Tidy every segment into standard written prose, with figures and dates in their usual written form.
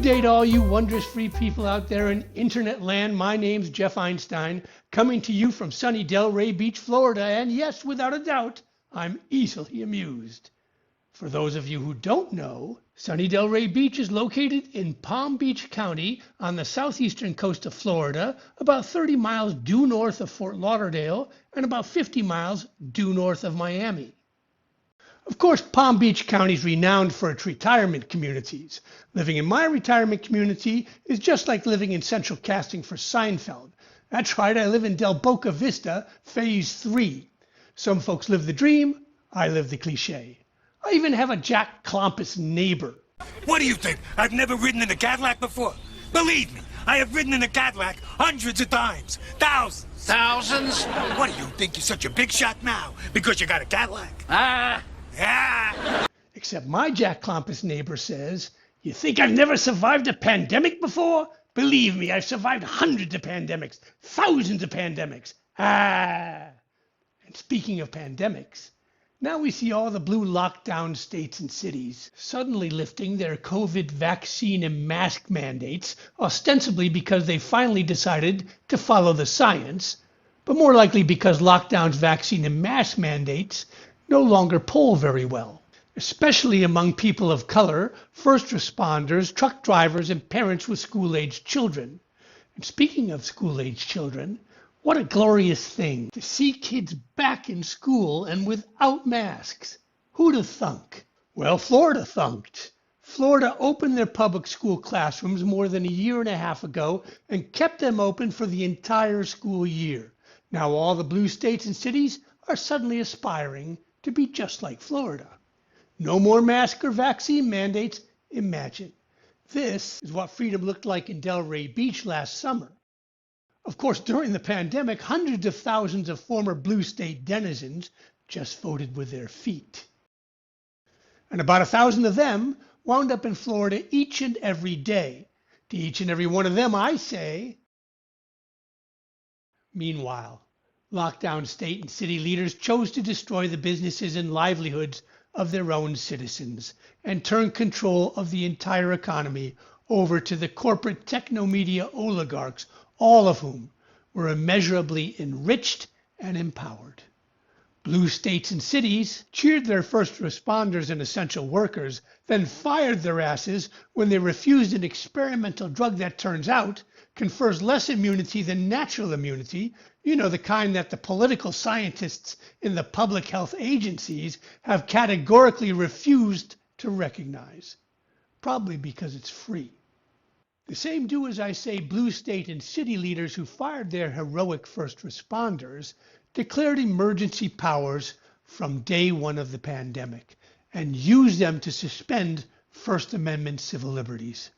day to all you wondrous free people out there in internet land. My name's Jeff Einstein, coming to you from sunny Delray Beach, Florida. And yes, without a doubt, I'm easily amused. For those of you who don't know, sunny Delray Beach is located in Palm Beach County on the southeastern coast of Florida, about 30 miles due north of Fort Lauderdale and about 50 miles due north of Miami. Of course, Palm Beach County is renowned for its retirement communities. Living in my retirement community is just like living in central casting for Seinfeld. That's right, I live in Del Boca Vista, Phase 3. Some folks live the dream, I live the cliche. I even have a Jack Klompus neighbor. What do you think? I've never ridden in a Cadillac before? Believe me, I have ridden in a Cadillac hundreds of times. Thousands. Thousands? What do you think? You're such a big shot now because you got a Cadillac? Except my Jack Klompus neighbor says, you think I've never survived a pandemic before? Believe me, I've survived hundreds of pandemics, thousands of pandemics. And speaking of pandemics, now we see all the blue lockdown states and cities suddenly lifting their COVID vaccine and mask mandates, ostensibly because they finally decided to follow the science, but more likely because lockdowns, vaccine, and mask mandates no longer poll very well, especially among people of color, first responders, truck drivers, and parents with school-aged children. And speaking of school-aged children, what a glorious thing to see kids back in school and without masks. Who'd have thunk? Well, Florida thunked. Florida opened their public school classrooms more than a year and a half ago and kept them open for the entire school year. Now all the blue states and cities are suddenly aspiring to be just like Florida. No more mask or vaccine mandates, imagine. This is what freedom looked like in Delray Beach last summer. Of course, during the pandemic, hundreds of thousands of former blue state denizens just voted with their feet. And about 1,000 of them wound up in Florida each and every day. To each and every one of them, I say, meanwhile, lockdown state and city leaders chose to destroy the businesses and livelihoods of their own citizens and turn control of the entire economy over to the corporate techno-media oligarchs, all of whom were immeasurably enriched and empowered. Blue states and cities cheered their first responders and essential workers, then fired their asses when they refused an experimental drug that turns out confers less immunity than natural immunity, you know, the kind that the political scientists in the public health agencies have categorically refused to recognize, probably because it's free. The same do, as I say, blue state and city leaders who fired their heroic first responders declared emergency powers from day one of the pandemic and used them to suspend First Amendment civil liberties.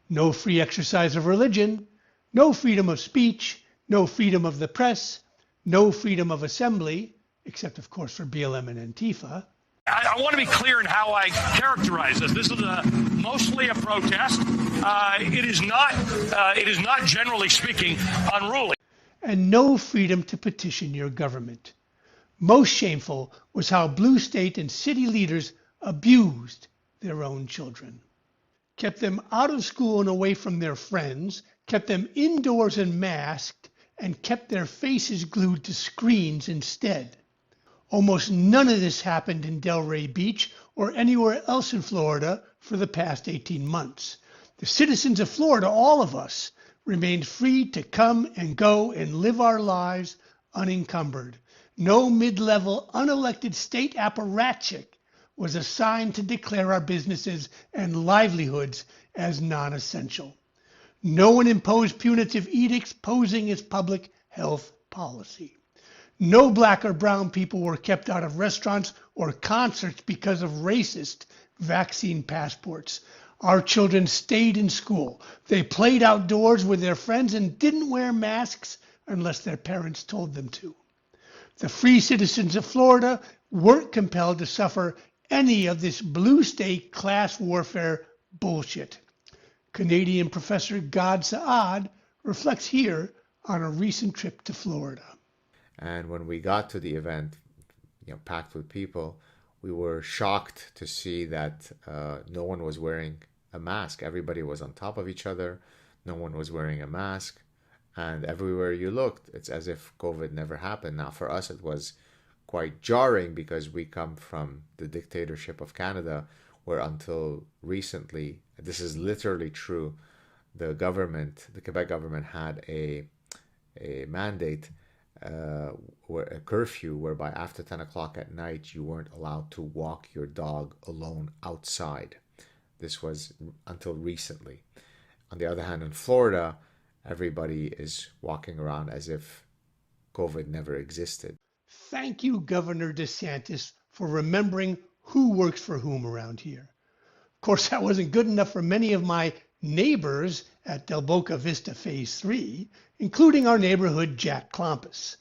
No free exercise of religion, no freedom of speech, no freedom of the press, no freedom of assembly, except of course for BLM and Antifa. I want to be clear in how I characterize this. This is mostly a protest. It is not, generally speaking, unruly. And no freedom to petition your government. Most shameful was how blue state and city leaders abused their own children. Kept them out of school and away from their friends, kept them indoors and masked, and kept their faces glued to screens instead. Almost none of this happened in Delray Beach or anywhere else in Florida for the past 18 months. The citizens of Florida, all of us, remained free to come and go and live our lives unencumbered. No mid-level unelected state apparatchik was assigned to declare our businesses and livelihoods as non-essential. No one imposed punitive edicts posing as public health policy. No black or brown people were kept out of restaurants or concerts because of racist vaccine passports. Our children stayed in school. They played outdoors with their friends and didn't wear masks unless their parents told them to. The free citizens of Florida weren't compelled to suffer any of this blue state class warfare bullshit. Canadian professor Gad Saad reflects here on a recent trip to Florida. And when we got to the event, packed with people, we were shocked to see that no one was wearing a mask. Everybody was on top of each other. No one was wearing a mask. And everywhere you looked, it's as if COVID never happened. Now, for us, it was quite jarring because we come from the dictatorship of Canada, where until recently, this is literally true, the Quebec government had a mandate, where a curfew whereby after 10 o'clock at night, you weren't allowed to walk your dog alone outside. This was until recently. On the other hand, in Florida, everybody is walking around as if COVID never existed. Thank you, Governor DeSantis, for remembering who works for whom around here. Of course, that wasn't good enough for many of my neighbors at Del Boca Vista Phase 3, including our neighborhood Jack Klompus.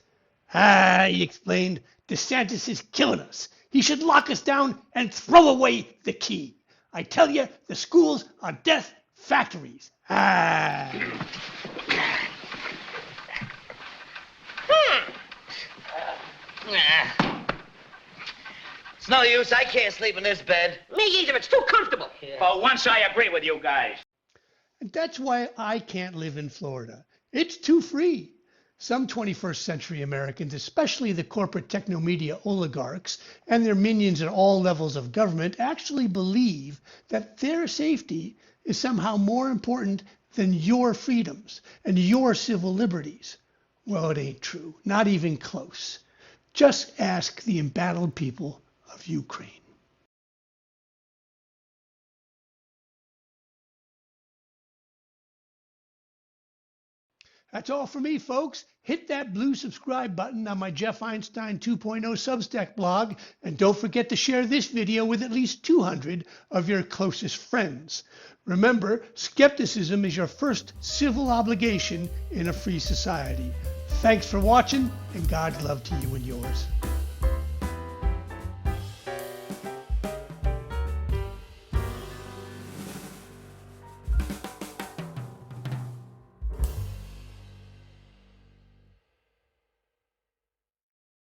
He explained, DeSantis is killing us. He should lock us down and throw away the key. I tell you, the schools are death factories. It's no use. I can't sleep in this bed. Me either. It's too comfortable. For once, I agree with you guys. And that's why I can't live in Florida. It's too free. Some 21st century Americans, especially the corporate techno-media oligarchs and their minions at all levels of government, actually believe that their safety is somehow more important than your freedoms and your civil liberties. Well, it ain't true. Not even close. Just ask the embattled people of Ukraine. That's all for me, folks. Hit that blue subscribe button on my Jeff Einstein 2.0 Substack blog, and don't forget to share this video with at least 200 of your closest friends. Remember, skepticism is your first civil obligation in a free society. Thanks for watching, and God's love to you and yours.